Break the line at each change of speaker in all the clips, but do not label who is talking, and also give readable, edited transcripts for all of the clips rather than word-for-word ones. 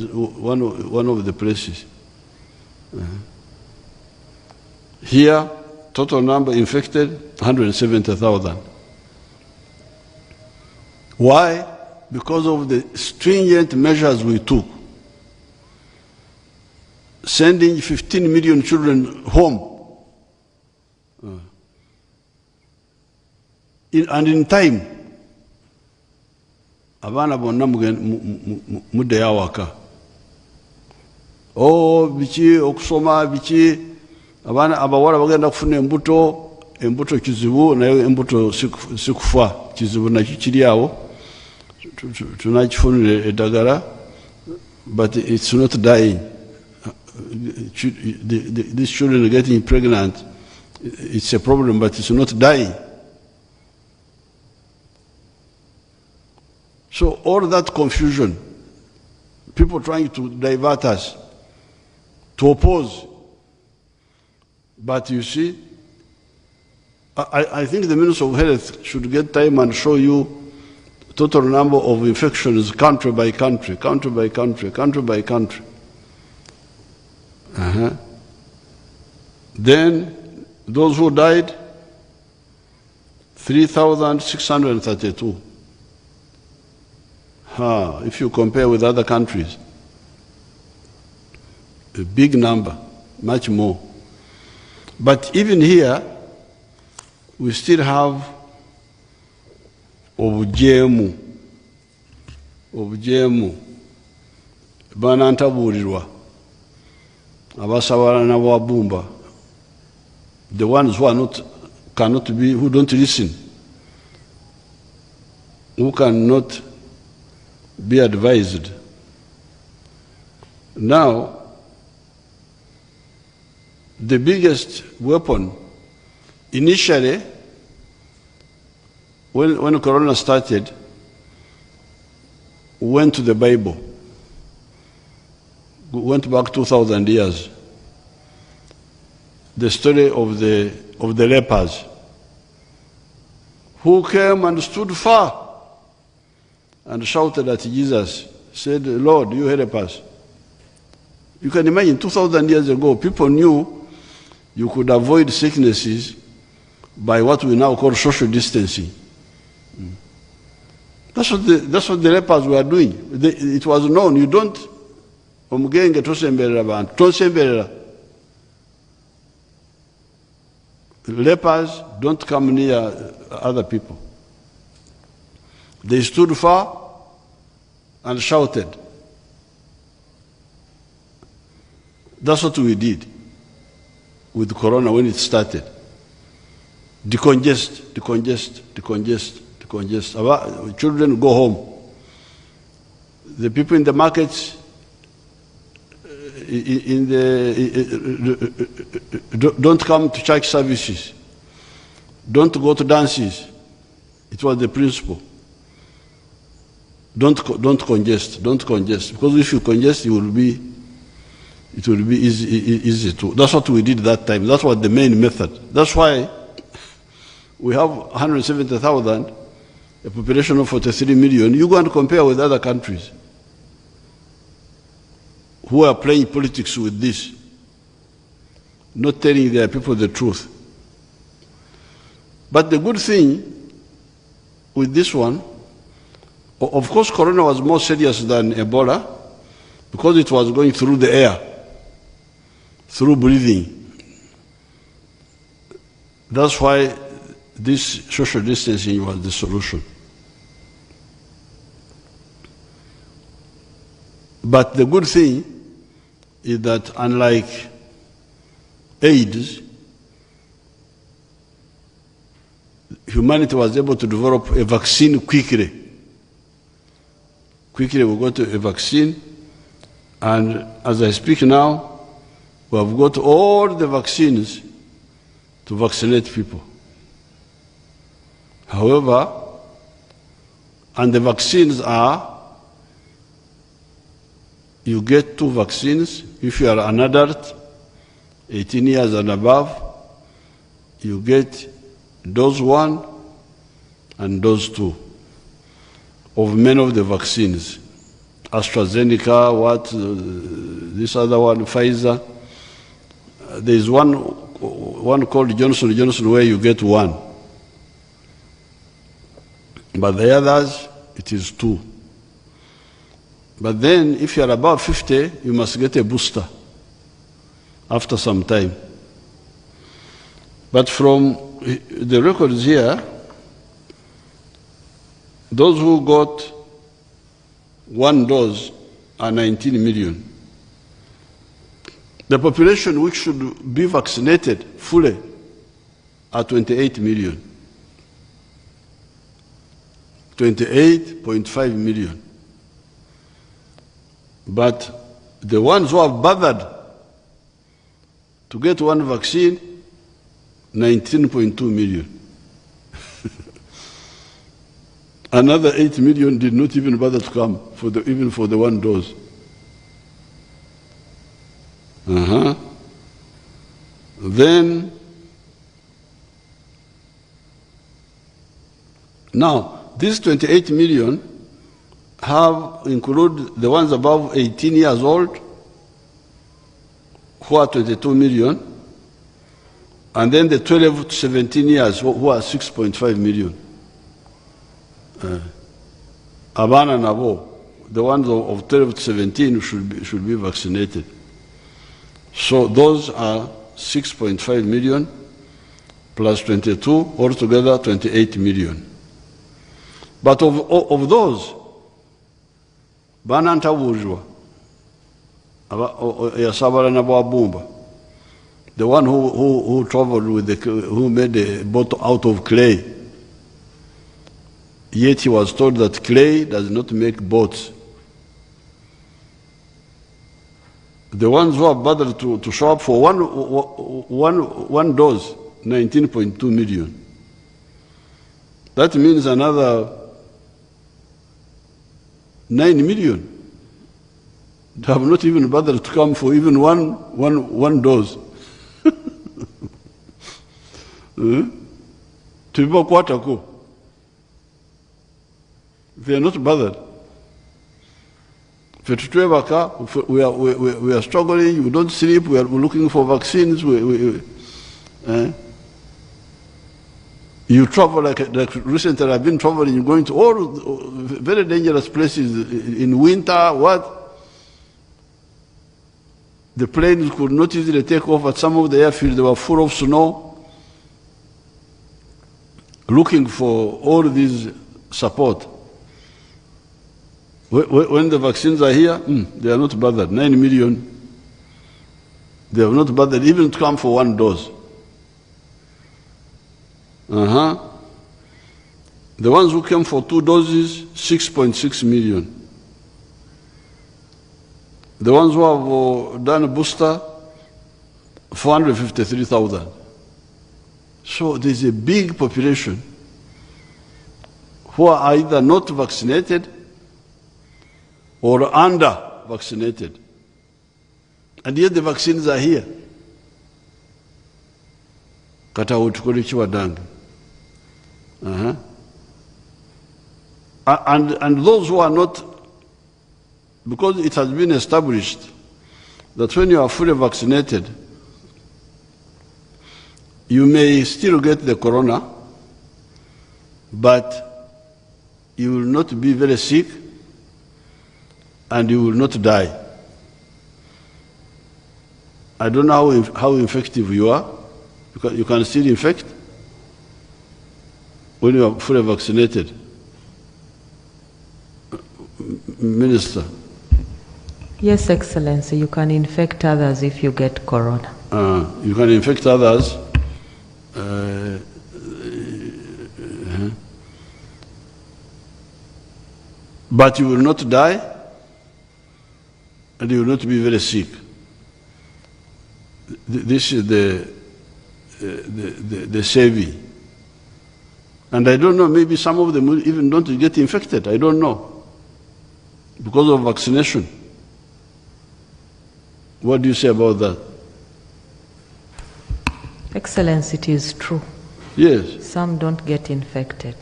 one of the places. Here, total number infected, 170,000. Why? Because of the stringent measures we took. Sending 15 million children home. And in time, abana bonna mudde yawaka. Biki okusoma biki abawala bagenda kufuna embuto kizibu naye embuto sikufa kizibu nakyo kiri awo tunakifunira eddagala, but it's not dying. These children getting pregnant, it's a problem, but it's not dying. So all that confusion, people trying to divert us, to oppose. But you see, I think the Minister of Health should get time and show you total number of infections country by country, country by country, country by country. Then those who died, 3,632. If you compare with other countries, a big number, much more. But even here, we still have obujemu banantabuulirwa abasabala n'ababumba, the ones who who don't listen, who cannot be advised. Now, the biggest weapon initially, when Corona started, went to the Bible. Went back 2,000 years. The story of the lepers who came and stood far and shouted at Jesus, said, "Lord, you help us." You can imagine 2,000 years ago, people knew you could avoid sicknesses by what we now call social distancing. That's what the lepers were doing. It was known, you don't omugenge tosemberera bantu, tosemberera. Lepers don't come near other people. They stood far and shouted. That's what we did with Corona when it started. Decongest. Our children go home. The people in the markets, don't come to church services. Don't go to dances. It was the principle. Don't congest. Because if you congest, it will be easy to. That's what we did that time. That was the main method. That's why we have 170,000, a population of 43 million. You go and compare with other countries who are playing politics with this, not telling their people the truth. But the good thing with this one, of course, Corona was more serious than Ebola because it was going through the air, through breathing. That's why this social distancing was the solution. But the good thing is that unlike AIDS, humanity was able to develop a vaccine quickly. Quickly we got a vaccine, and as I speak now, we have got all the vaccines to vaccinate people. However, and the vaccines are, you get 2 vaccines. If you are an adult, 18 years and above, you get dose 1 and dose 2 of many of the vaccines. AstraZeneca, this other one, Pfizer. There is one called Johnson & Johnson where you get one. But the others, it is 2. But then, if you are above 50, you must get a booster after some time. But from the records here, those who got 1 dose are 19 million. The population which should be vaccinated fully are 28 million. 28.5 million. But the ones who have bothered to get one vaccine, 19.2 million. Another 8 million did not even bother to come even for the 1 dose. Then, now, these 28 million include the ones above 18 years old, who are 22 million, and then the 12 to 17 years, who are 6.5 million. Abana Nabo, the ones of 12 to 17 should be vaccinated. So those are 6.5 million plus 22, altogether 28 million. But of those, Bananta Wujwa, Yasabara Nabwa, the one who traveled who made a boat out of clay, yet he was told that clay does not make boats. The ones who have bothered to show up for one dose, 19.2 million. That means another 9 million. They have not even bothered to come for even one dose. They are not bothered. We are struggling, we don't sleep, we are looking for vaccines. You travel like recently I've been traveling, going to all very dangerous places in winter, The planes could not easily take off at some of the airfields, they were full of snow. Looking for all this support. When the vaccines are here, they are not bothered. 9 million, they have not bothered even to come for 1 dose. The ones who came for 2 doses, 6.6 million. The ones who have done a booster, 453,000. So there's a big population who are either not vaccinated or under-vaccinated. And yet the vaccines are here. And those who are not, because it has been established that when you are fully vaccinated, you may still get the corona, but you will not be very sick and you will not die. I don't know how effective you are, because you can still infect when you are fully vaccinated. Minister.
Yes, Excellency, you can infect others if you get corona.
You can infect others. But you will not die and you will not be very sick. This is the savvy. And I don't know, maybe some of them will even don't get infected. I don't know. Because of vaccination. What do you say about that?
Excellency, it is true.
Yes.
Some don't get infected.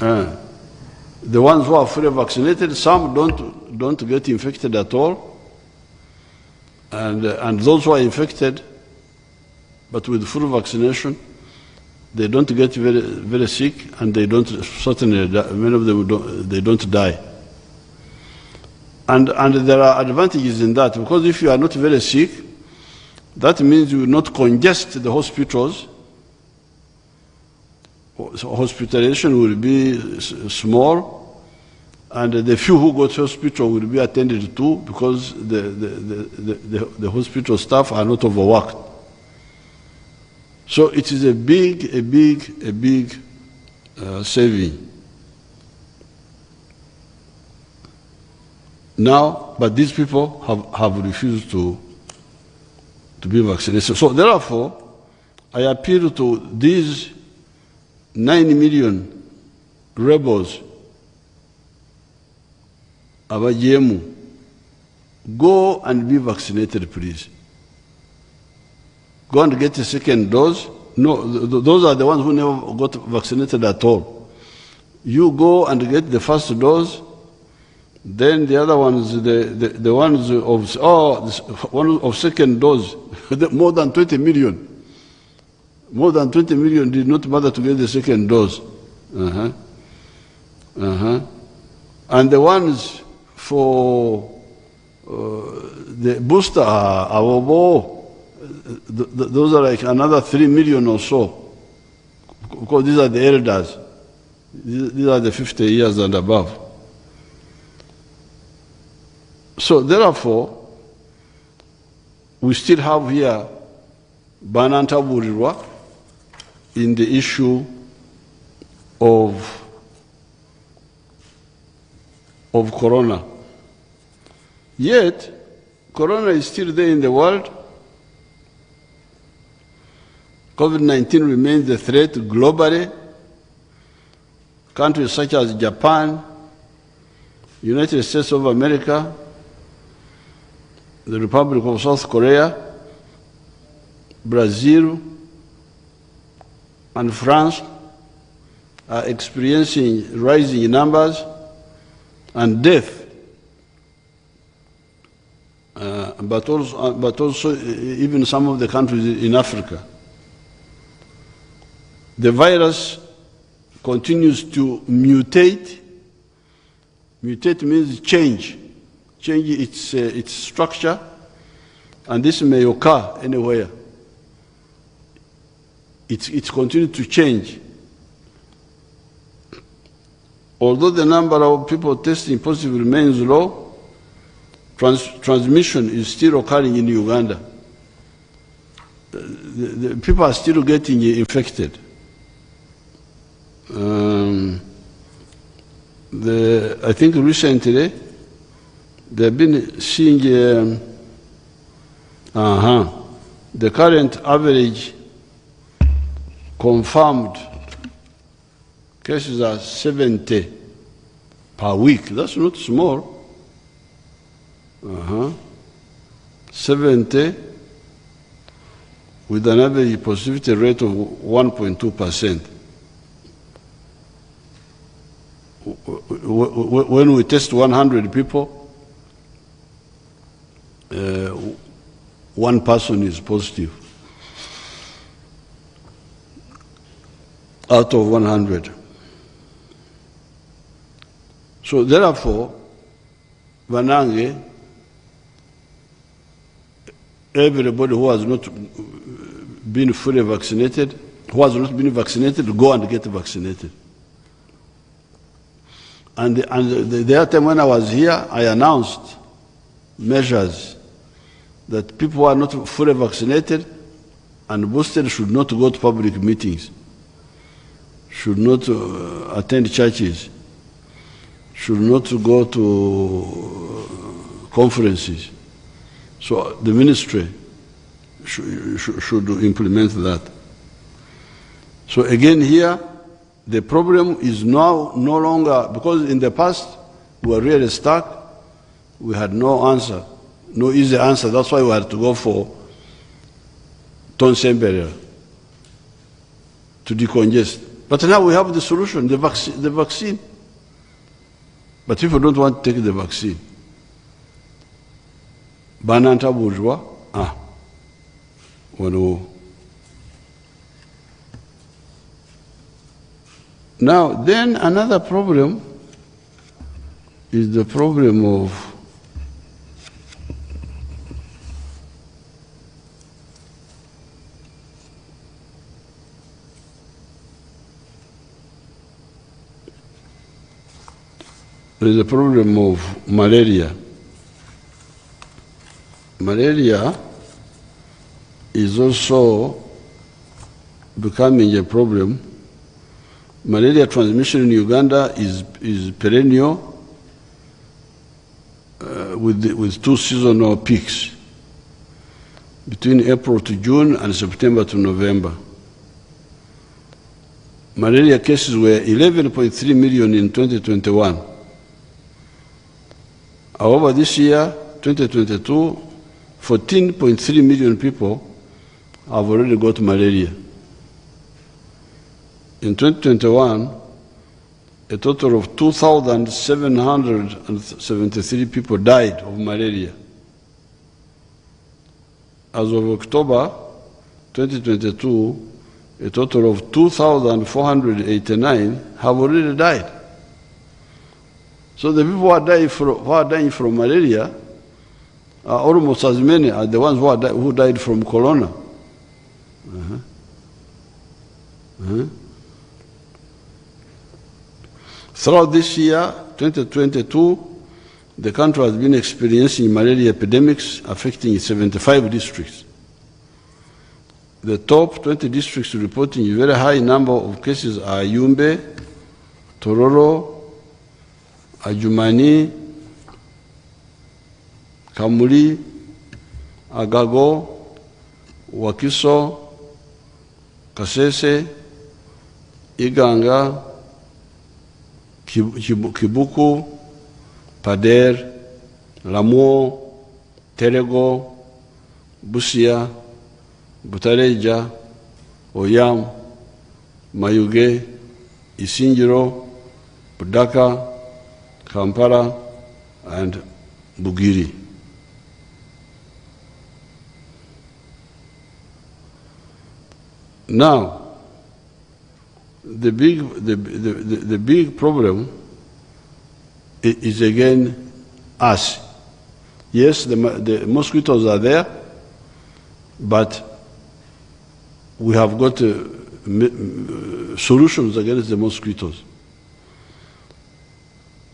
The ones who are fully vaccinated, some don't get infected at all. And those who are infected, but with full vaccination, they don't get very, very sick, and they don't, certainly, many of them they don't die. And there are advantages in that, because if you are not very sick, that means you will not congest the hospitals. So hospitalization will be small, and the few who go to hospital will be attended to, because the hospital staff are not overworked. So it is a big saving. Now, but these people have refused to be vaccinated. So therefore, I appeal to these 9 million rebels, Abajemu, go and be vaccinated, please. Go and get a second dose. No, those are the ones who never got vaccinated at all. You go and get the first dose. Then the other ones, the ones of second dose, more than 20 million. More than 20 million did not bother to get the second dose. And the ones for the booster, those are like another 3 million or so. Because these are the elders. These are the 50 years and above. So therefore, we still have here Bananta Burirwa in the issue of corona. Yet, corona is still there in the world. COVID-19 remains a threat globally. Countries such as Japan, United States of America, the Republic of South Korea, Brazil, and France are experiencing rising numbers and death, but also even some of the countries in Africa. The virus continues to mutate. Mutate means change its structure, and this may occur anywhere. It's continued to change. Although the number of people testing positive remains low, transmission is still occurring in Uganda. The people are still getting infected. I think recently they've been seeing the current average confirmed cases are 70 per week. That's not small. 70 with an average positivity rate of 1.2%. When we test 100 people, one person is positive out of 100. So therefore, Vanange, everybody who has not been fully vaccinated, who has not been vaccinated, go and get vaccinated. And the other time when I was here, I announced measures that people who are not fully vaccinated and boosted should not go to public meetings, should not attend churches, should not go to conferences. So the ministry should implement that. So again here, the problem is now no longer, because in the past we were really stuck, we had no answer, no easy answer. That's why we had to go for tonsil barrier to decongest. But now we have the solution, the vaccine. But people don't want to take the vaccine. Bananta bourgeois, Now, then another problem is the problem of malaria. Malaria is also becoming a problem. Malaria transmission in Uganda is perennial with two seasonal peaks between April to June and September to November. Malaria cases were 11.3 million in 2021. However, this year, 2022, 14.3 million people have already got malaria. In 2021, a total of 2,773 people died of malaria. As of October 2022, a total of 2,489 have already died. So the people who are dying from malaria are almost as many as the ones who died from corona. Throughout this year, 2022, the country has been experiencing malaria epidemics affecting 75 districts. The top 20 districts reporting a very high number of cases are Yumbe, Tororo, Ajumani, Kamuli, Agago, Wakiso, Kasese, Iganga, Kibuku, Pader, Lamuo, Terego, Busia, Butareja, Oyam, Mayuge, Isinjiro, Budaka, Kampala, and Bugiri. Now, the big problem is again us. Yes, the mosquitoes are there, but we have got solutions against the mosquitoes.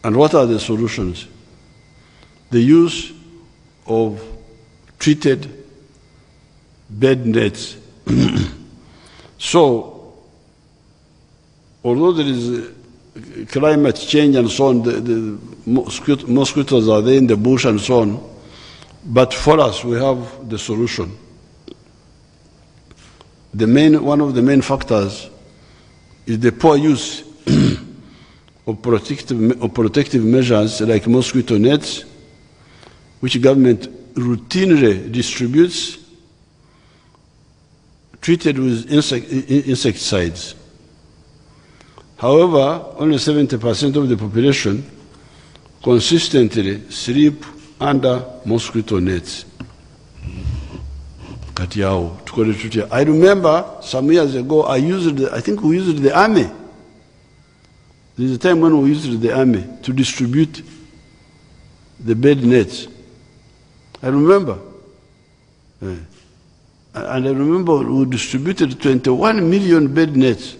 And what are the solutions? The use of treated bed nets. So, although there is climate change and so on, the mosquitoes are there in the bush and so on, but for us, we have the solution. One of the main factors is the poor use of protective measures like mosquito nets, which government routinely distributes, treated with insecticides. However, only 70% of the population consistently sleep under mosquito nets. I remember some years ago, I think we used the army. There is a time when we used the army to distribute the bed nets. I remember. And I remember we distributed 21 million bed nets.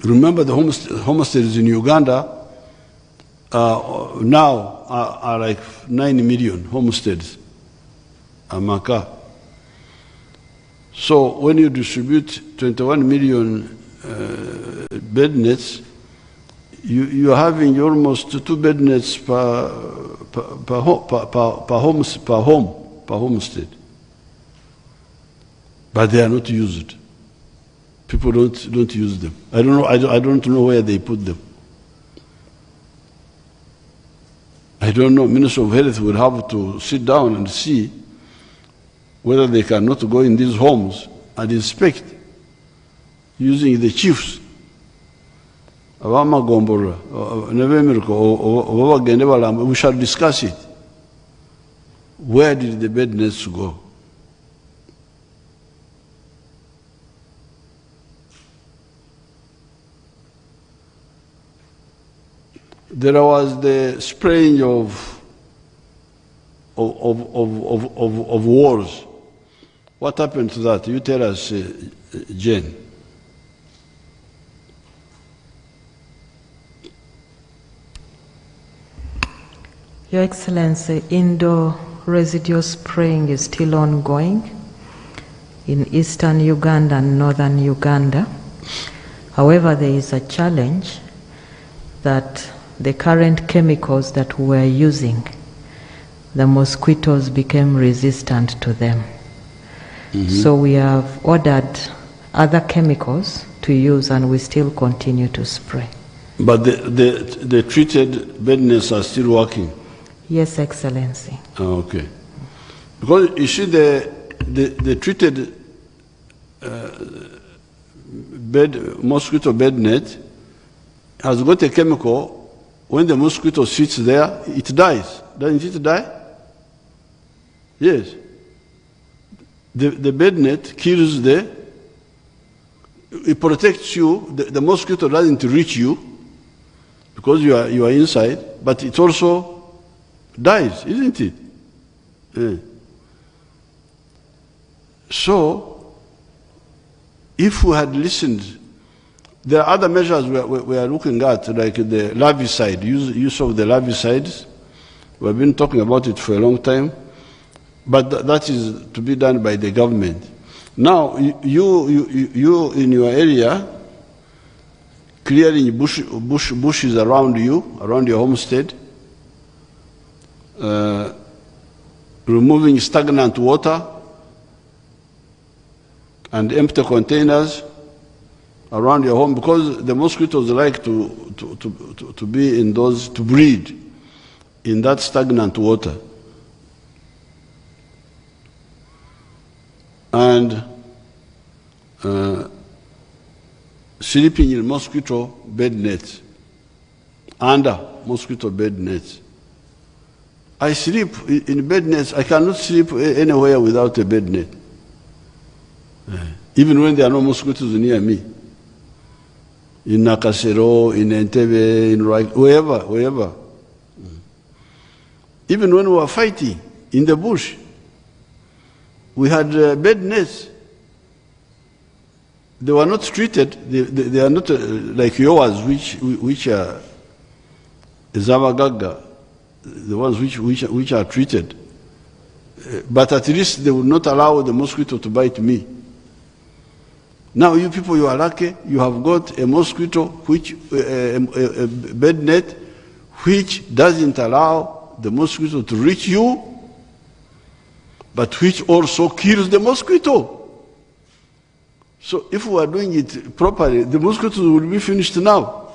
Remember the homesteads in Uganda now are like 9 million homesteads. Amaka. So when you distribute 21 million bed nets, you're having almost 2 bed nets per homestead. But they are not used. People don't use them. I don't know where they put them. I don't know. Minister of Health will have to sit down and see whether they cannot go in these homes and inspect using the chiefs abamagombora nebemeruka oba bagende balamba. We shall discuss it. Where did the bed nets go? There was the spraying of walls. What happened to that? You tell us, Jane.
Your Excellency, indoor residual spraying is still ongoing in eastern Uganda and northern Uganda. However, there is a challenge that the current chemicals that we were using, the mosquitoes became resistant to them. So we have ordered other chemicals to use, and we still continue to spray.
But the treated bed nets are still working?
Yes, Excellency.
Oh, okay. Because you see the treated mosquito bed net has got a chemical. When the mosquito sits there, it dies. Doesn't it die? Yes. The bed net kills it protects you. The mosquito doesn't reach you because you are inside, but it also dies, isn't it? Yeah. So, if we had listened, there are other measures we are looking at, like the larvicide, use of the larvicides. We have been talking about it for a long time, but that is to be done by the government. Now, you in your area, clearing bushes around you, around your homestead, removing stagnant water and empty containers around your home, because the mosquitoes like to be in those, to breed in that stagnant water. And sleeping in mosquito bed nets, under mosquito bed nets. I sleep in bed nets. I cannot sleep anywhere without a bed net. Even when there are no mosquitoes near me. In Nakasero, in Entebbe, in wherever. Even when we were fighting in the bush, we had bed nets. They were not treated. They are not like yours, which are Zavagaga, the ones which are treated. But at least they would not allow the mosquito to bite me. Now you people, you are lucky. You have got a mosquito, a bed net, which doesn't allow the mosquito to reach you, but which also kills the mosquito. So if we are doing it properly, the mosquitoes will be finished now.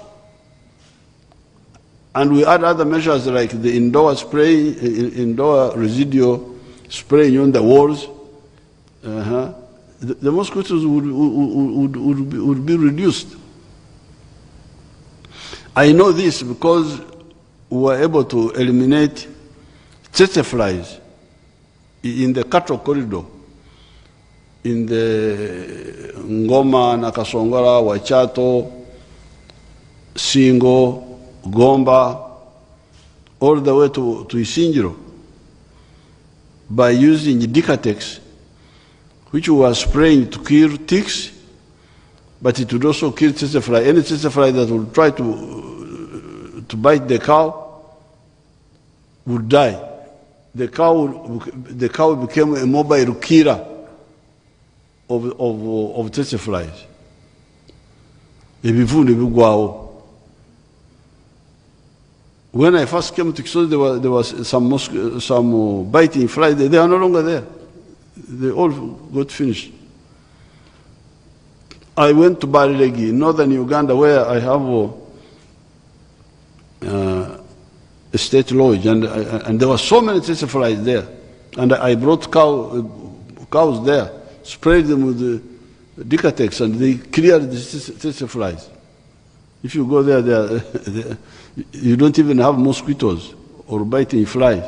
And we add other measures like the indoor spray, indoor residual spraying on the walls. The mosquitoes would be reduced. I know this because we were able to eliminate tsetse flies in the cattle corridor, in the Ngoma, Nakasongora, Wachato, Singo, Gomba, all the way to Isingiro, by using Dicatex, which we were spraying to kill ticks, but it would also kill tsetse fly. Any tsetse fly that would try to bite the cow would die. The cow became a mobile killer of tsetse flies. When I first came to Kisozi, there was some biting flies. They are no longer there. They all got finished. I went to Barilegi, northern Uganda, where I have a state lodge, and there were so many tsetse flies there. And I brought cows there, sprayed them with the Dicatex, and they cleared the tsetse flies. If you go there, you don't even have mosquitoes or biting flies.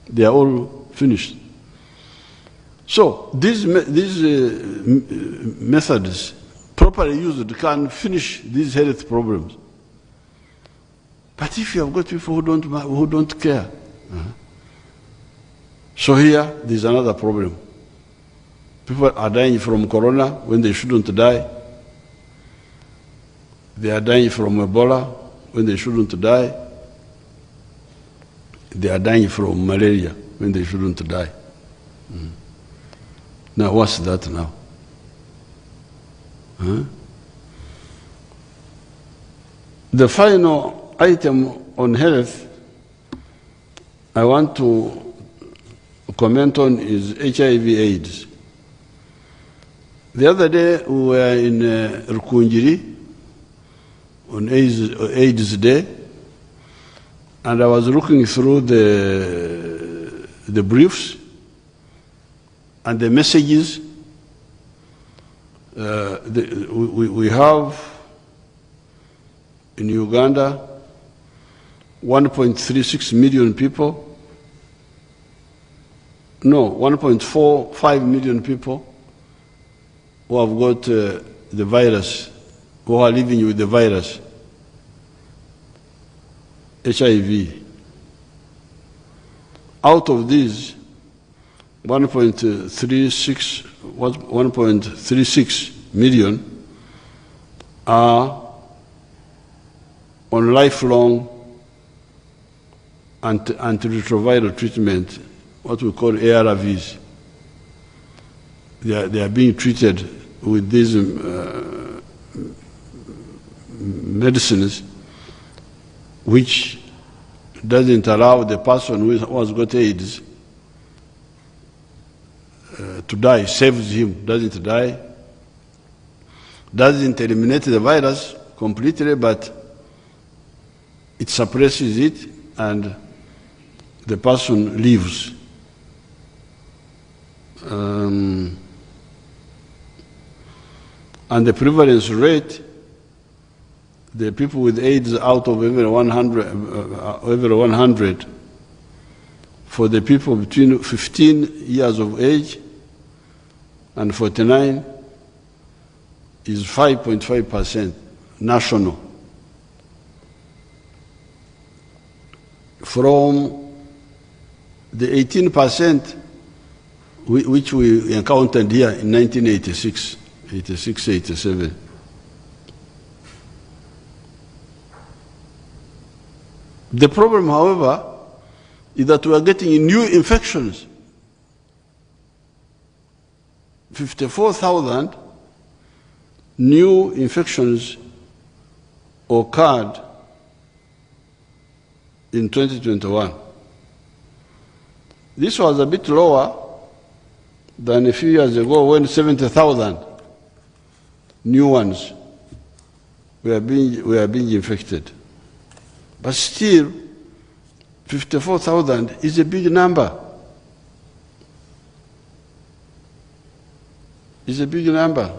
They are all finished. So these methods, properly used, can finish these health problems. But if you have got people who don't care, so here there's another problem. People are dying from corona when they shouldn't die. They are dying from Ebola when they shouldn't die. They are dying from malaria when they shouldn't die. Now, what's that now? The final item on health I want to comment on is HIV/AIDS. The other day we were in Rukunjiri on AIDS Day, and I was looking through the briefs and the messages. We have in Uganda 1.36 million people, no, 1.45 million people who have got the virus, who are living with the virus, HIV. Out of these, 1.36 million are on lifelong antiretroviral treatment, what we call ARVs. They are being treated with these medicines, which doesn't allow the person who has got AIDS to die, saves him, doesn't die, doesn't eliminate the virus completely, but it suppresses it and the person lives. And the prevalence rate, the people with AIDS out of every 100, for the people between 15 years of age and 49 is 5.5% national. From the 18% which we encountered here in 1986, 87. The problem, however, is that we are getting new infections. 54,000 new infections occurred in 2021. This was a bit lower than a few years ago when 70,000 new ones were being infected. But still, 54,000 is a big number. It's a big number.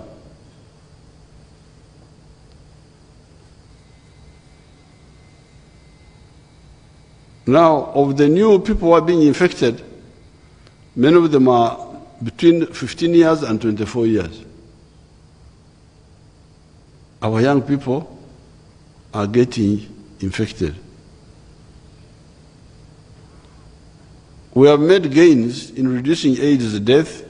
Now, of the new people who are being infected, many of them are between 15 years and 24 years. Our young people are getting infected. We have made gains in reducing AIDS death,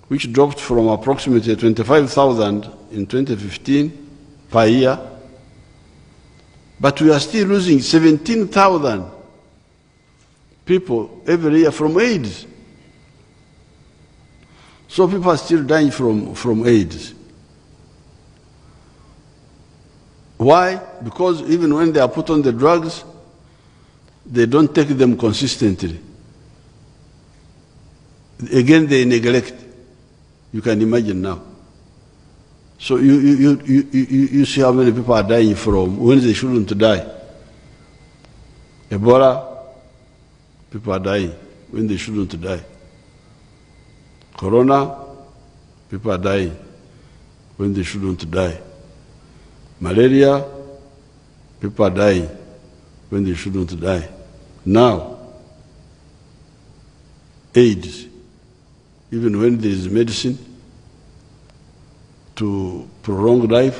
which dropped from approximately 25,000 in 2015 per year, but we are still losing 17,000 people every year from AIDS. So people are still dying from AIDS. Why? Because even when they are put on the drugs, they don't take them consistently. Again, they neglect. You can imagine now. So you see how many people are dying from when they shouldn't die. Ebola, people are dying when they shouldn't die. Corona, people are dying when they shouldn't die. Malaria, people are dying when they shouldn't die. Now, AIDS, even when there is medicine to prolong life,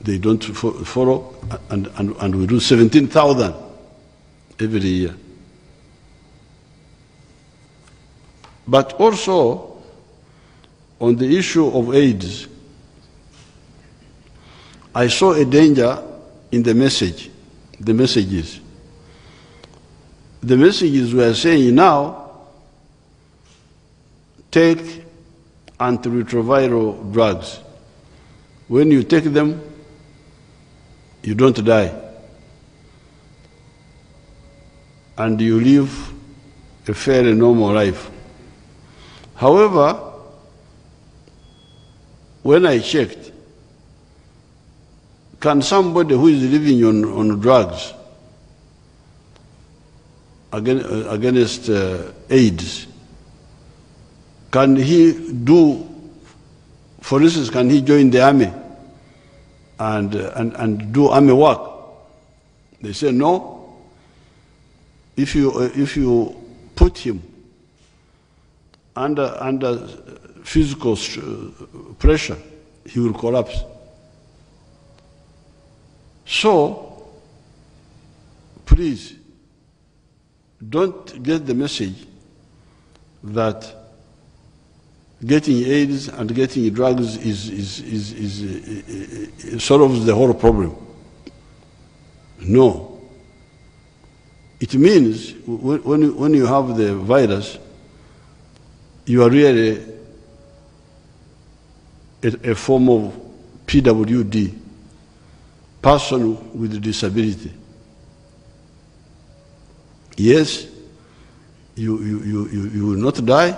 they don't follow, and we do 17,000 every year. But also, on the issue of AIDS, I saw a danger in the message, the messages. The messages were saying now, take antiretroviral drugs. When you take them, you don't die. And you live a fairly normal life. However, when I checked, can somebody who is living on drugs against AIDS, can he do, for instance, can he join the army and do army work? They say no. If you put him under physical pressure, he will collapse. So, please, don't get the message that getting AIDS and getting drugs solves the whole problem. No. It means when you have the virus, you are really a form of PWD, person with disability. Yes, you will not die,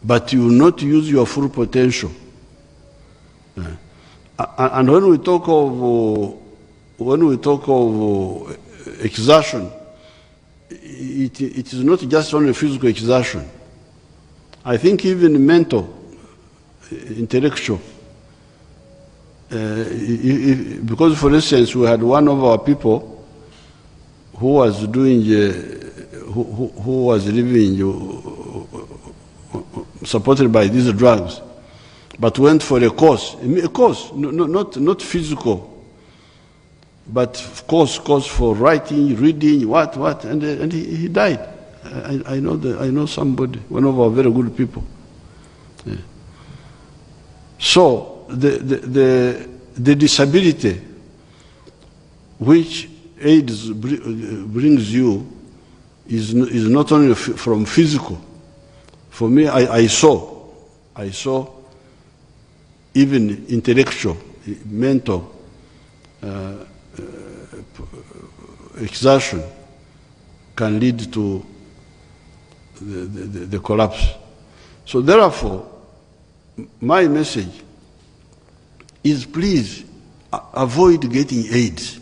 but you will not use your full potential. And when we talk of exertion, it is not just only physical exertion. I think even mental, intellectual. Because, for instance, we had one of our people who was doing, who was living supported by these drugs, but went for a course, not physical, but course for writing, reading, what, and he died. I know somebody, one of our very good people. Yeah. So the disability which AIDS brings you is not only from physical. For me, I saw even intellectual, mental exertion can lead to the collapse. So therefore, my message is please avoid getting AIDS,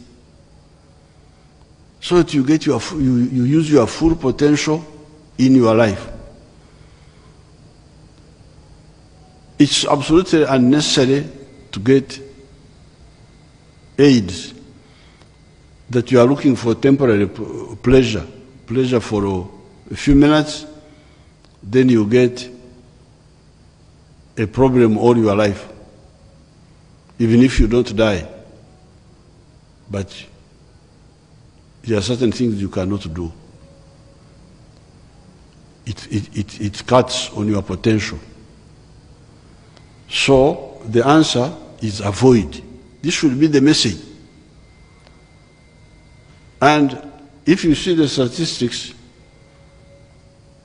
so that you use your full potential in your life. It's absolutely unnecessary to get AIDS that you are looking for temporary pleasure for a few minutes, then you get a problem all your life, even if you don't die. But there are certain things you cannot do. It cuts on your potential. So the answer is avoid. This should be the message. And if you see the statistics,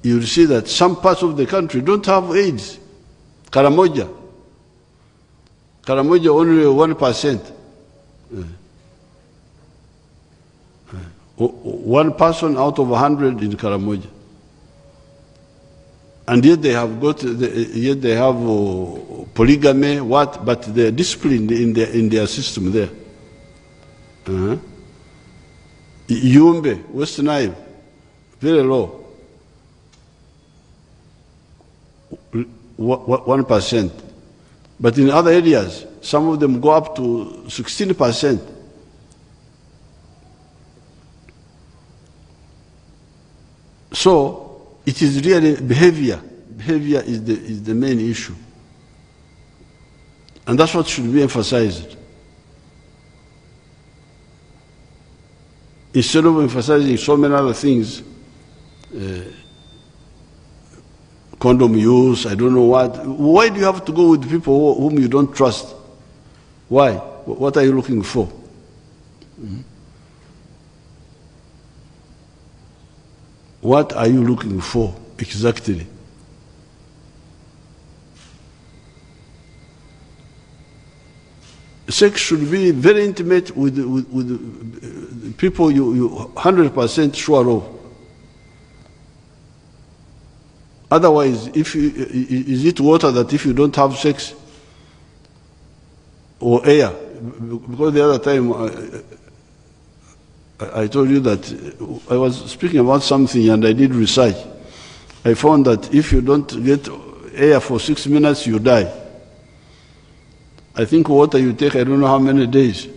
you will see that some parts of the country don't have AIDS. Karamoja only 1%. One person out of 100 in Karamoja. And yet they have polygamy, but they're disciplined in their system there. Yumbe, West Nile, very low. 1%. But in other areas, some of them go up to 16%. So it is really behavior. Behavior is the main issue. And that's what should be emphasized. Instead of emphasizing so many other things, condom use, I don't know what. Why do you have to go with people whom you don't trust? Why? What are you looking for? What are you looking for exactly? Sex should be very intimate with people you 100% sure of. Otherwise, is it water that if you don't have sex, or air? Because the other time I told you that I was speaking about something and I did research. I found that if you don't get air for 6 minutes, you die. I think water you take, I don't know how many days.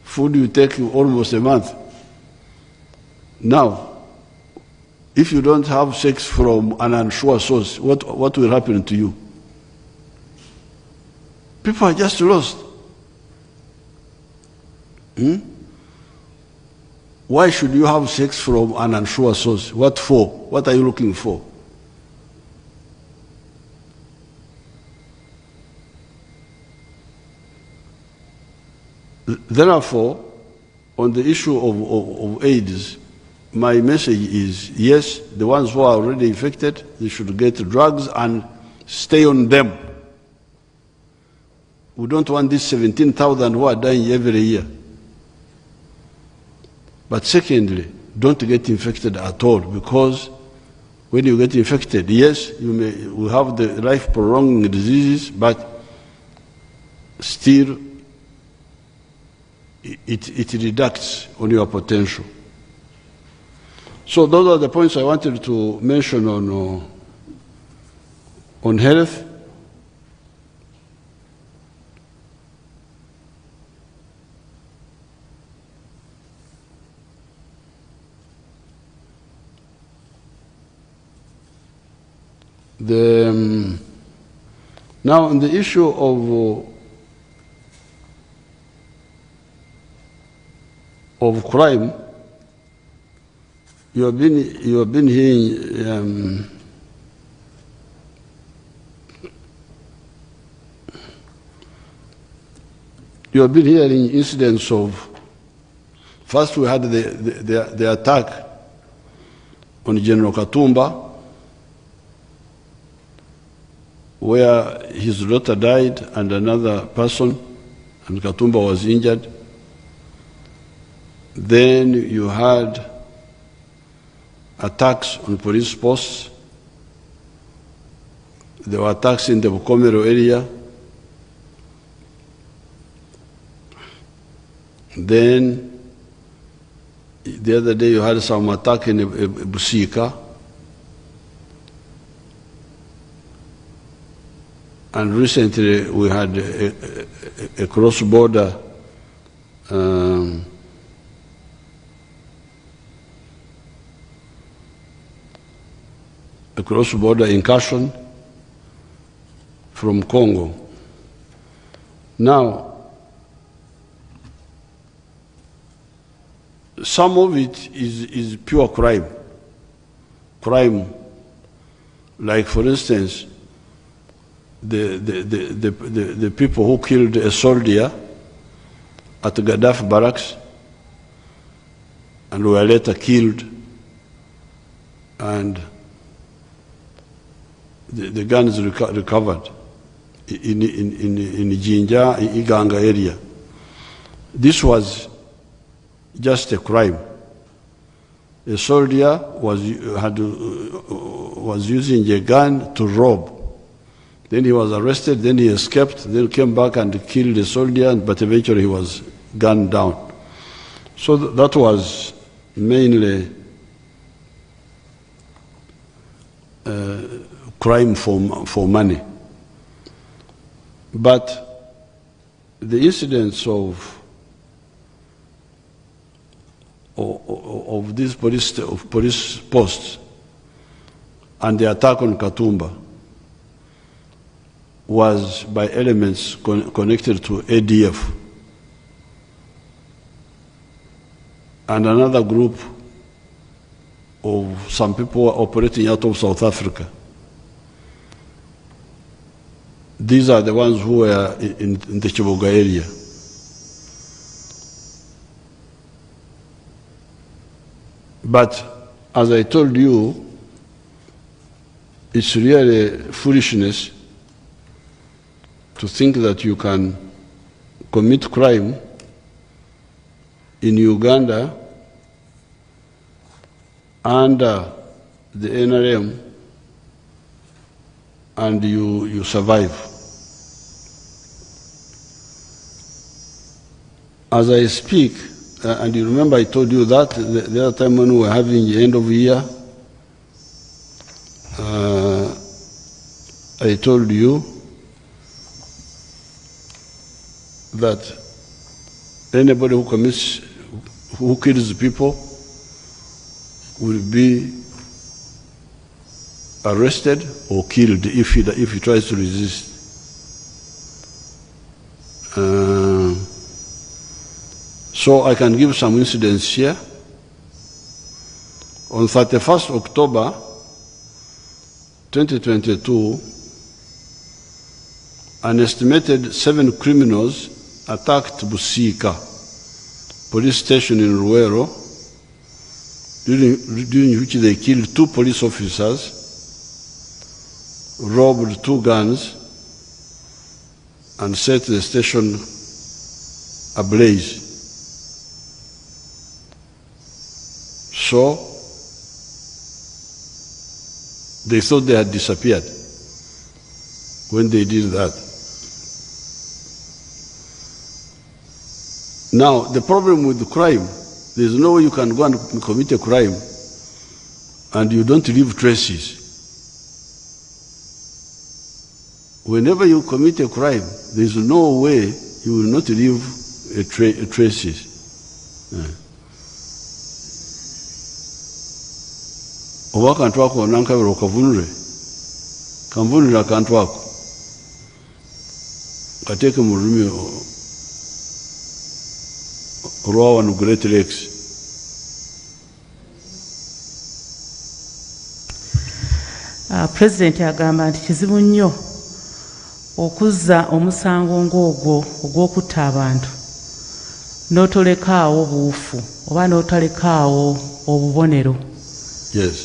Food you take almost a month. Now, if you don't have sex from an unsure source, what will happen to you? People are just lost. Why should you have sex from an unsure source? What for? What are you looking for? Therefore, on the issue of AIDS, my message is, yes, the ones who are already infected, they should get drugs and stay on them. We don't want these 17,000 who are dying every year. But secondly, don't get infected at all, because when you get infected, yes, you will have the life-prolonging diseases, but still it reducts on your potential. So those are the points I wanted to mention on health. Now on the issue of crime, you have been hearing incidents of. First, we had the attack on General Katumba, where his daughter died and another person, and Katumba was injured. Then you had attacks on police posts. There were attacks in the Bukomero area. Then the other day you had some attack in Busika. And recently we had a cross-border incursion from Congo. Now, some of it is pure crime. Crime, like for instance, the people who killed a soldier at Gaddafi barracks and were later killed, and the guns recovered in Jinja, Iganga area. This was just a crime. A soldier was using a gun to rob. Then he was arrested, then he escaped, then came back and killed the soldier, but eventually he was gunned down. So that was mainly crime for money. But the incidents of these police posts and the attack on Katumba was by elements connected to ADF and another group of some people operating out of South Africa. These are the ones who were in the Chiboga area. But as I told you, it's really foolishness to think that you can commit crime in Uganda under the NRM and you survive. As I speak, and you remember I told you that the other time when we were having the end of the year, I told you that anybody who kills people will be arrested or killed if he tries to resist. So I can give some incidents here. On 31st October 2022, an estimated 7 criminals attacked Busika police station in Ruero, during which they killed 2 police officers, robbed 2 guns, and set the station ablaze. So they thought they had disappeared when they did that. Now, the problem with the crime, there's no way you can go and commit a crime and you don't leave traces. Whenever you commit a crime, there's no way you will not leave traces. Oba akantu ako nankabira okavunule kanvunula akantu ako kateeke mu lulimi olwa wano Great Lakes.
President agamba nti kizibu nnyo okuzza omusango ng'ogwo ogw'okutta abantu n'otolekaawo buufu oba n'otalekaawo obubonero.
Yes.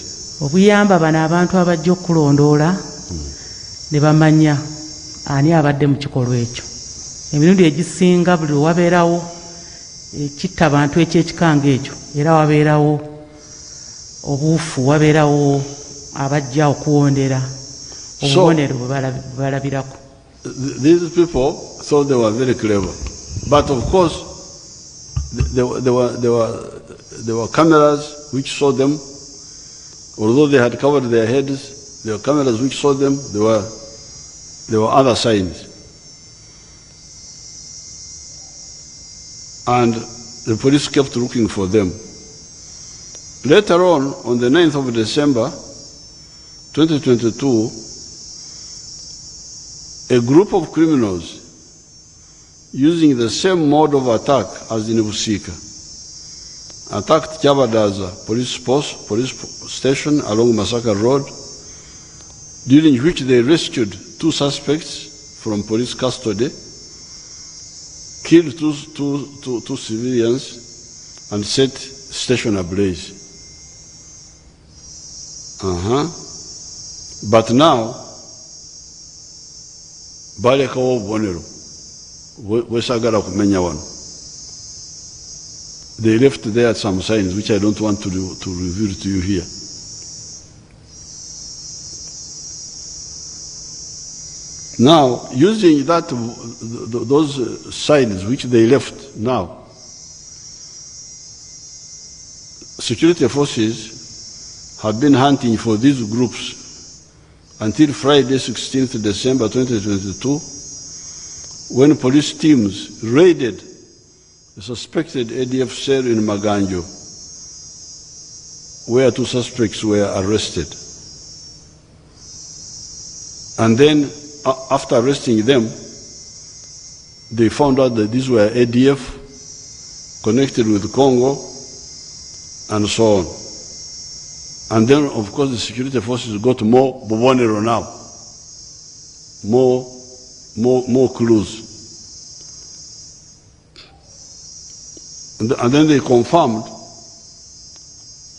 Obuyamba bano abantu abajja okulondoola ne bamanya ani abadde mu kikolwa ekyo. Emirundi egisinga buli wabeerawo ekitta abantu ekyekikanga ekyo era wabeerawo obuufu, wabeerawo abajja okuwondera obubonero bwe balabirako.
These people thought they were very clever, but of course there were cameras which saw them. Although they had covered their heads, there were cameras which saw them. There were other signs. And the police kept looking for them. Later on the 9th of December, 2022, a group of criminals using the same mode of attack as in Busika attacked Kyabadaza police station along Masaka Road, during which they rescued 2 suspects from police custody, killed two civilians, and set station ablaze. But now, balekawo obubonero bwesagala kumenya wano. They left there some signs which I don't want to reveal to you here. Now, using those signs which they left now, security forces have been hunting for these groups until Friday, 16th December 2022, when police teams raided a suspected ADF cell in Maganjo, where 2 suspects were arrested. And then, after arresting them, they found out that these were ADF connected with Congo and so on. And then, of course, the security forces got more bobonero now, more clues. And then they confirmed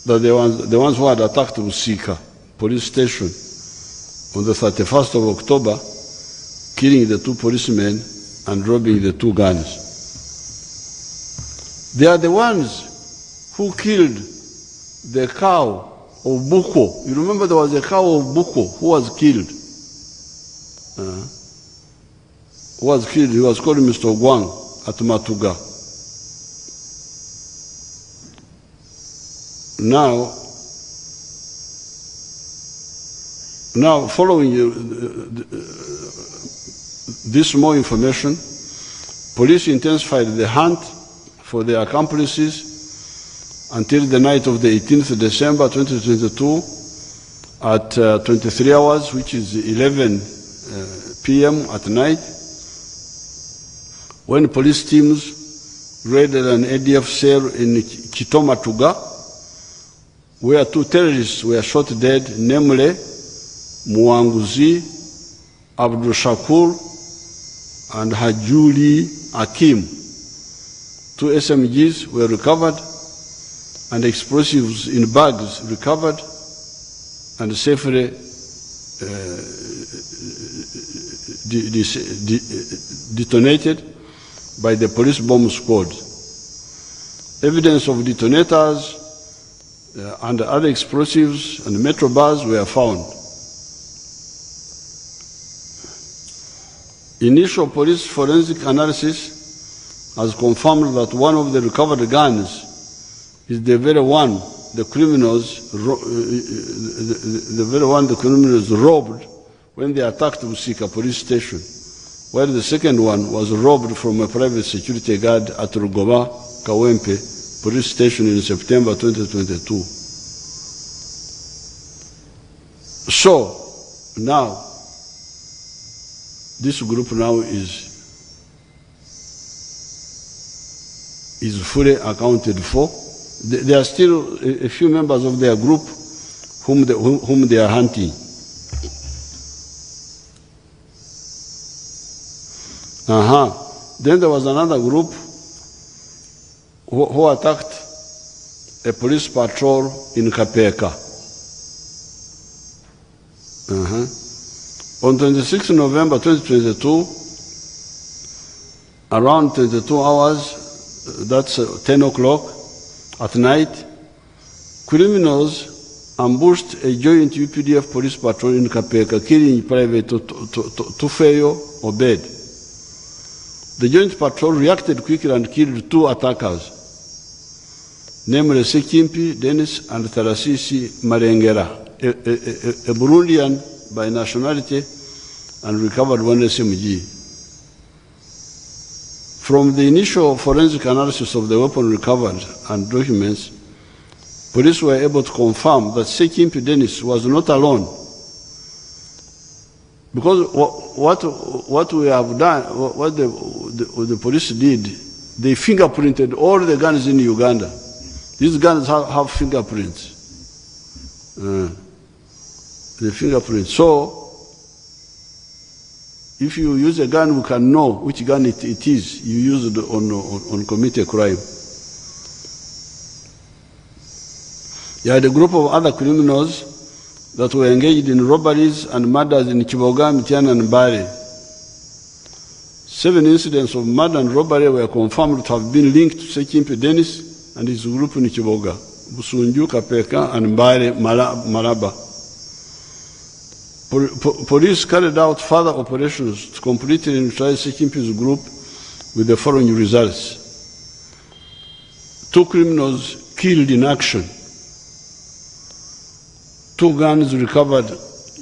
that the ones who had attacked Usika police station on the 31st of October, killing the 2 policemen and robbing the 2 guns. They are the ones who killed the cow of Buko. You remember there was a cow of Buko who was killed. He was called Mr. Gwang at Matuga. Now, following this more information, police intensified the hunt for their accomplices until the night of the 18th December 2022 at 23 hours, which is 11 p.m. at night, when police teams raided an ADF cell in Kitomatuga, where 2 terrorists were shot dead, namely Muanguzi, Abdul Shakur, and Hajuli Akim. 2 SMGs were recovered, and explosives in bags recovered and safely detonated by the police bomb squad. Evidence of detonators and other explosives and metro bars were found. Initial police forensic analysis has confirmed that one of the recovered guns is the very one the criminals robbed when they attacked Usika police station, while the second one was robbed from a private security guard at Rugoma Kawempe police station in September 2022. So now, this group now is fully accounted for. There are still a few members of their group whom they are hunting. Then there was another group who attacked a police patrol in Kapeka. On 26 November 2022, around 22 hours, that's 10 o'clock at night, criminals ambushed a joint UPDF police patrol in Kapeka, killing Private Tufeyo Obed. The joint patrol reacted quickly and killed 2 attackers, namely Sekimpi Dennis and Tarasisi Marengera, a Burundian by nationality, and recovered 1 SMG. From the initial forensic analysis of the weapon recovered and documents, police were able to confirm that Sekimpi Dennis was not alone. Because what we have done, what the police did, they fingerprinted all the guns in Uganda. These guns have fingerprints. The fingerprints. So, if you use a gun, we can know which gun it is you used on commit a crime. You had a group of other criminals that were engaged in robberies and murders in Kiboga, Mitiana, and Bari. 7 incidents of murder and robbery were confirmed to have been linked to Sekimpi Dennis and his group in Kiboga, Busunju, Kapeka, and Bari, Maraba. Police carried out further operations to completely neutralize Sekimpi's group with the following results. 2 criminals killed in action. 2 guns recovered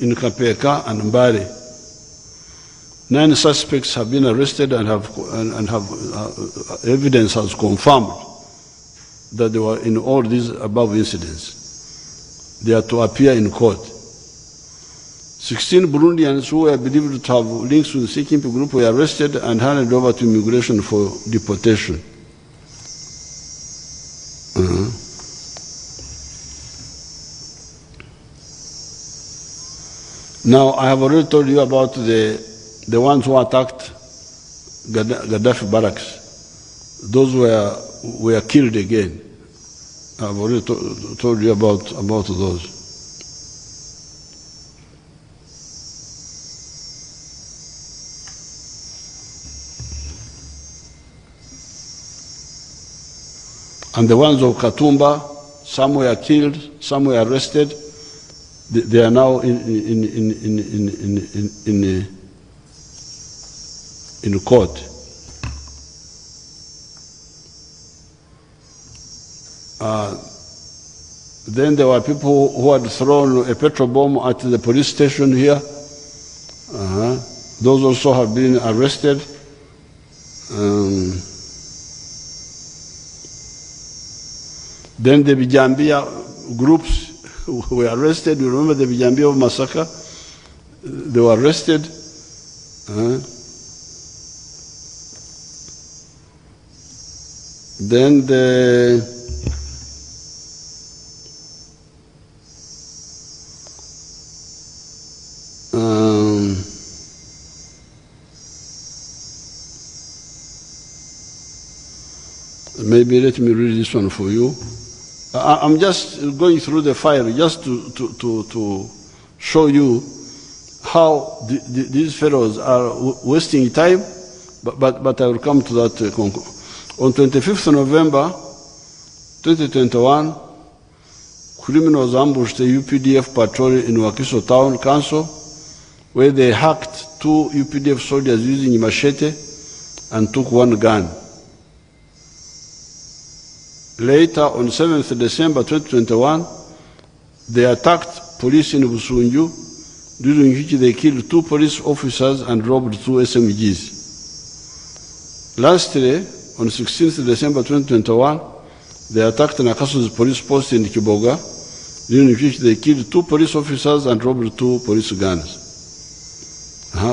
in Kapeka and Mbari. 9 suspects have been arrested and have evidence has confirmed that they were in all these above incidents. They are to appear in court. 16 Burundians who were believed to have links with the Sikimpi group were arrested and handed over to immigration for deportation. Now, I have already told you about the ones who attacked Gaddafi barracks. Those were killed again. I've already told you about those. And the ones of Katumba, some were killed, some were arrested. They are now in court. Then there were people who had thrown a petrol bomb at the police station here. Those also have been arrested. Then the Bijambia groups were arrested. You remember the Bijambia massacre? They were arrested. Then maybe let me read this one for you. I'm just going through the file just to show you how these fellows are wasting time, but I will come to that. On 25th November 2021, criminals ambushed a UPDF patrol in Wakiso Town Council, where they hacked 2 UPDF soldiers using machete and took 1 gun. Later, on 7th December 2021, they attacked police in Busunju, during which they killed 2 police officers and robbed 2 SMGs. Lastly, on 16th December 2021, they attacked Nakasu's police post in Kiboga, during which they killed 2 police officers and robbed 2 police guns.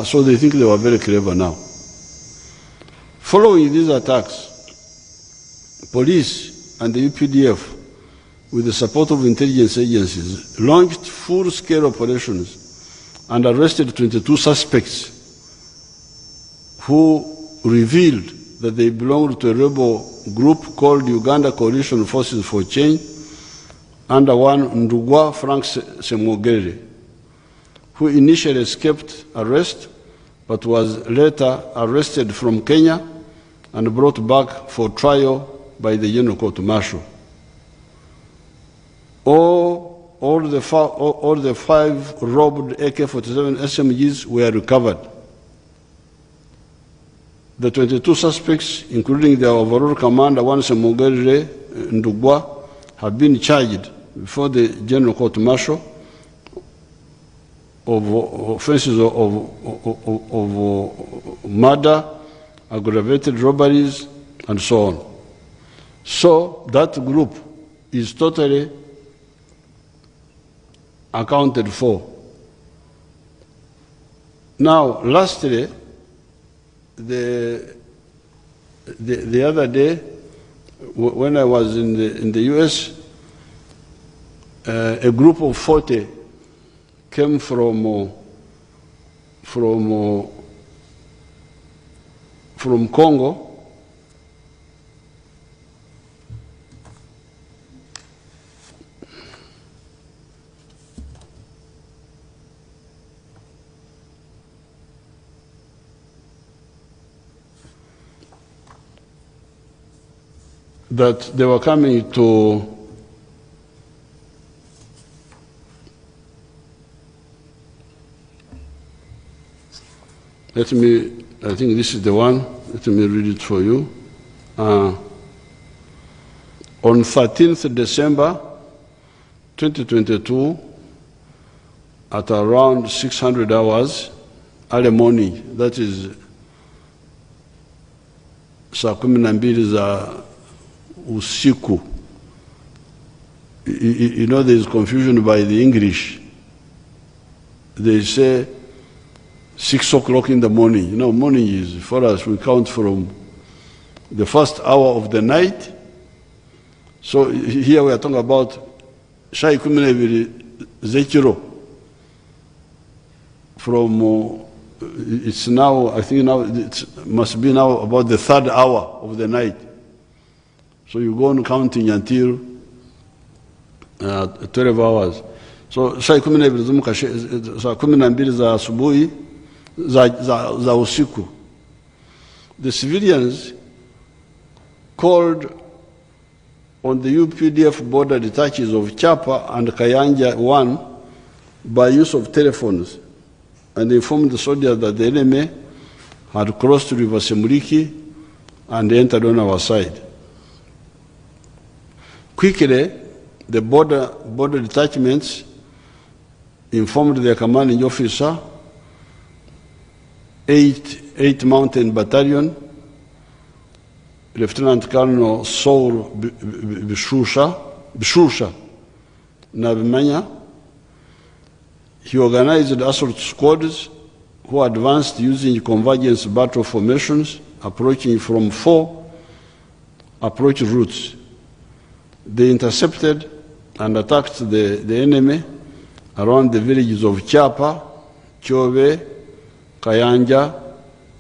So they think they were very clever now. Following these attacks, police and the UPDF, with the support of intelligence agencies, launched full-scale operations and arrested 22 suspects who revealed that they belonged to a rebel group called Uganda Coalition Forces for Change, under one Ndugwa Frank Semogere, who initially escaped arrest but was later arrested from Kenya and brought back for trial by the General Court Martial. All the 5 robbed AK-47 SMGs were recovered. The 22 suspects, including their overall commander, one Semogere Ndugwa, have been charged before the General Court Martial of offenses of murder, aggravated robberies, and so on. So that group is totally accounted for. Now, lastly, the other day, when I was in the US, a group of 40 came from Congo. That they were coming to I think this is the one. Let me read it for you. On 13th December 2022, at around 600 hours, early morning, that is saa 12 za usiku. You know, there is confusion by the English. They say 6 o'clock in the morning. You know, morning is, for us, we count from the first hour of the night. So here we are talking about saa 12 z'ekiro. From, it's now, I think now, it must be now about the 3rd hour of the night. So you go on counting until 12 hours. So saa 12 za asubuhi za usiku. The civilians called on the UPDF border detachers of Chapa and Kayanja 1 by use of telephones and informed the soldiers that the enemy had crossed River Semuliki and entered on our side. Quickly, the border detachments informed their commanding officer, 8th Mountain Battalion, Lieutenant Colonel Saul Bishusha Nabimanya. He organized assault squads who advanced using convergence battle formations, approaching from 4 approach routes. They intercepted and attacked the enemy around the villages of Chapa, Chove, Kayanja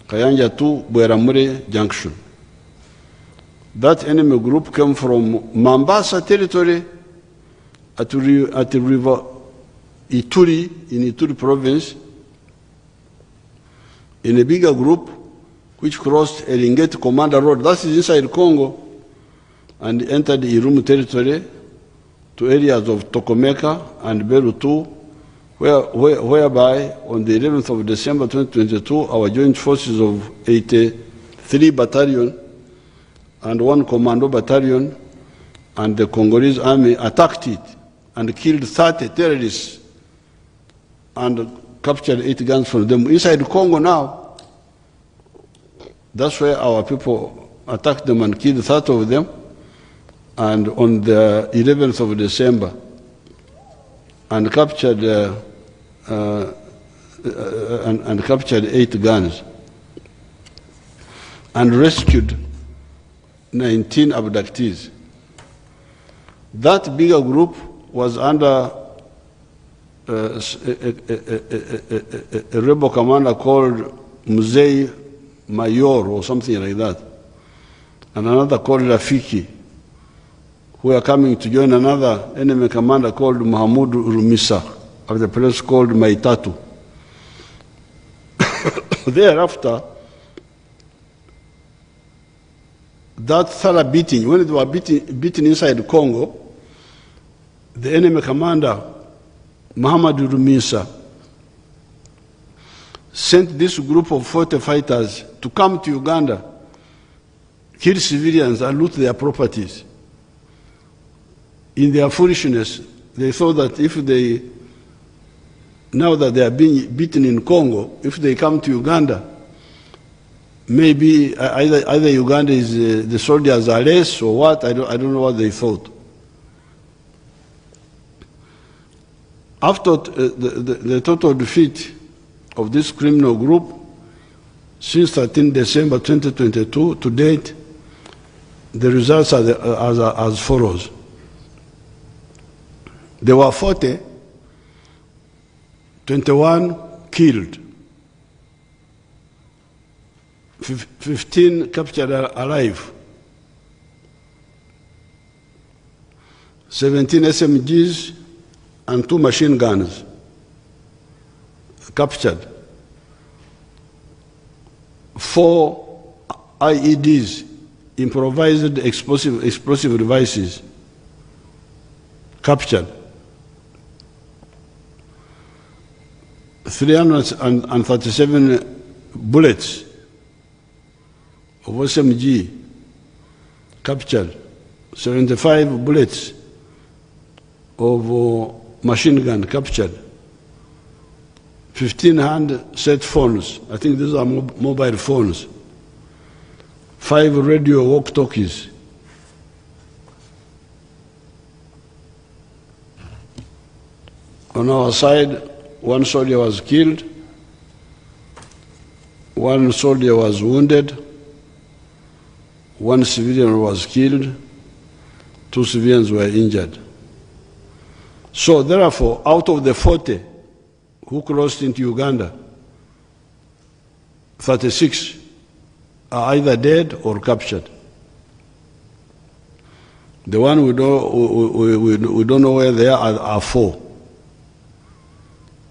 2, Bweramure Junction. That enemy group came from Mambasa territory at the river Ituri, in Ituri province, in a bigger group which crossed Eringeti Commander Road, that is inside Congo, and entered Irumu territory to areas of Tokomeka and Beru 2, whereby on the 11th of December 2022, our joint forces of 83 Battalion and 1 Commando Battalion and the Congolese Army attacked it and killed 30 terrorists and captured 8 guns from them. Inside Congo now, that's where our people attacked them and killed 30 of them. And on the 11th of December, and captured 8 guns, and rescued 19 abductees. That bigger group was under a rebel commander called Mzee Mayor or something like that, and another called Rafiki, who are coming to join another enemy commander called Mahamudu Rumisa of the place called Maitatu. Thereafter, that thorough beating, when they were beaten inside Congo, the enemy commander, Mahamudu Rumisa, sent this group of 40 fighters to come to Uganda, kill civilians and loot their properties. In their foolishness, they thought that now that they are being beaten in Congo, if they come to Uganda, maybe either Uganda is the soldiers are less or what. I don't know what they thought. After the total defeat of this criminal group, since 13 December 2022 to date, the results are as follows. There were 40, 21 killed, 15 captured alive, 17 SMGs and 2 machine guns captured, 4 IEDs, improvised explosive devices, captured, 337 bullets of SMG captured, 75 bullets of machine gun captured, 15 handset phones. I think these are mobile phones. 5 radio walkie-talkies. On our side, 1 soldier was killed, 1 soldier was wounded, 1 civilian was killed, 2 civilians were injured. So therefore, out of the 40 who crossed into Uganda, 36 are either dead or captured. The one we don't know where they are 4.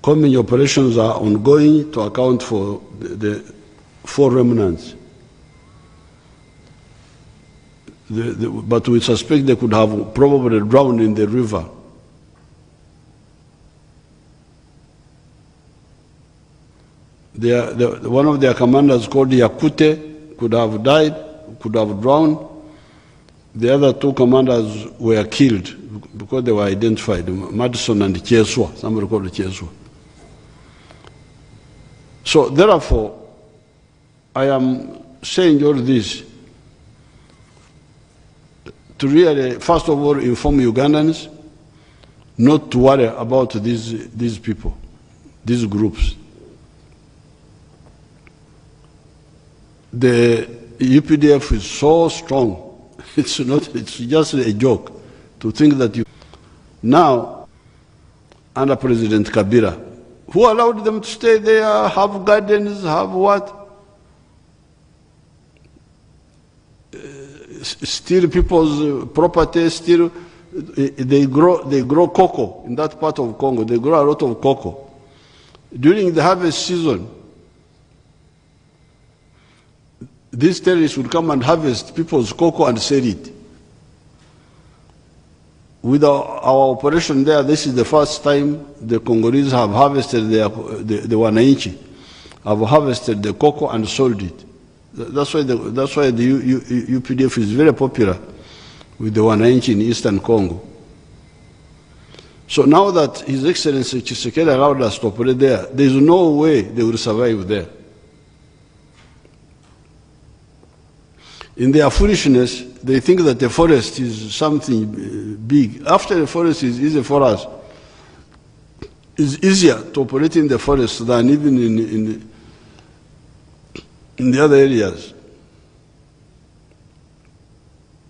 Combing operations are ongoing to account for the 4 remnants. But we suspect they could have probably drowned in the river. One of their commanders, called Yakute, could have died, could have drowned. The other 2 commanders were killed because they were identified, Madison and Cheswa, somebody called Cheswa. So therefore, I am saying all this to really, first of all, inform Ugandans not to worry about these people, these groups. The UPDF is so strong. It's just a joke to think that you... Now, under President Kabila, who allowed them to stay there, have gardens, have what? Steal people's property, steal... They grow cocoa in that part of Congo. They grow a lot of cocoa. During the harvest season, these terrorists would come and harvest people's cocoa and sell it. With our operation there, this is the first time the Congolese have harvested the wananchi, have harvested the cocoa and sold it. That's why the UPDF is very popular with the wananchi in Eastern Congo. So now that His Excellency Tshisekedi allowed us to operate there, there is no way they will survive there. In their foolishness, they think that the forest is something big. After the forest is easy for us, it's easier to operate in the forest than even in the other areas.